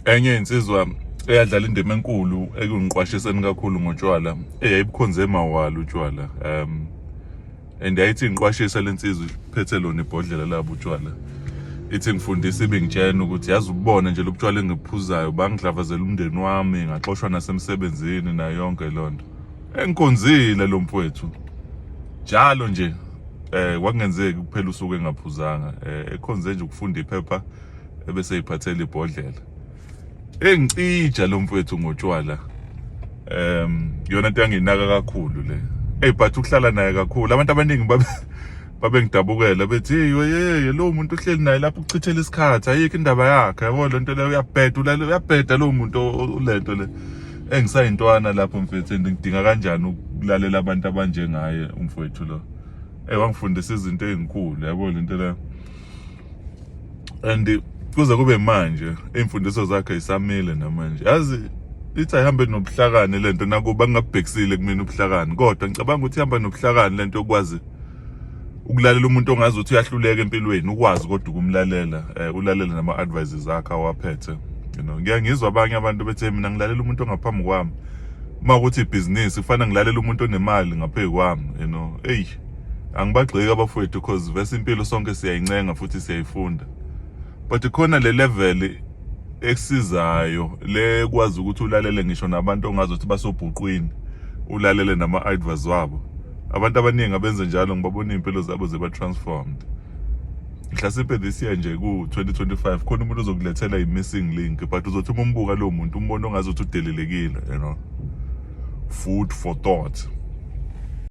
enye insizwa eyadlala indima enkulu ekungiqwashiseni kakhulu ngotshwala eyayibukhonze emawala utshwala and yayithi ngiqwashisa lensizwa iphethe lona ibhodlela labo utshwala ithi ngifundisa ibingitshena ukuthi yazi ubone nje lokutshwala engiphuzayo bangidlavazela umndeni wami ngaxoshwa nasemsebenzini nayo yonke lonto engikonzile lo mfowethu njalo nje kwakungenzeki kuphela usuku engaphuzanga ekhonze nje ukufunda iphepha ebese yiphathela ibhodlela engicija lo mfowethu ngotshwala yona into yanginaka kakhulu le but ukuhlala naye kakhulu abantu abaningi babengidabukela bethi hey lo muntu uhleli naye lapho ukuchithela isikhathi ayikho indaba yakhe yabo lento le uyabheda lo muntu ulento le engisayintwana lapho mfethu ngidinga kanjani ukulalela abantu abanjengaye umfowethu lo wangifundisa izinto ezinkulu yabo lento le and kuze kube manje imfundiso zakhe isamile namanje yazi ithi ayihambe nobuhlakani lento nakuba ngingabhekisile kumina ubuhlakani kodwa ngicabanga ukuthi ihamba nobuhlakani lento okwazi ukulalela umuntu ongazi ukuthi uyahluleka empilweni ukwazi kodwa ukumlalela ulalela nama advices akhe awaphethe ngiyangizwa abanye abantu bethe mina ngilalela umuntu ongaphambi kwami ukuthi ibusiness kufanele ngilalela umuntu onemali ngaphezu kwami angibagxeki abafowethu because vese impilo sonke siyayincenga futhi siyayifunda but khona le level esizayo le kwazi ukuthi ulalele ngisho nabantu ongazi ukuthi basobhuqwini ulalele nama advice wabo abantu abaningi abenze njalo ngibabona impilo zabo ziba transformed mhlasimpe this year nje ku 2025 khona umuntu ozokulethela i-missing link but uzothi umbuka lo muntu umbona ongazi ukuthi udelelekile food for thought.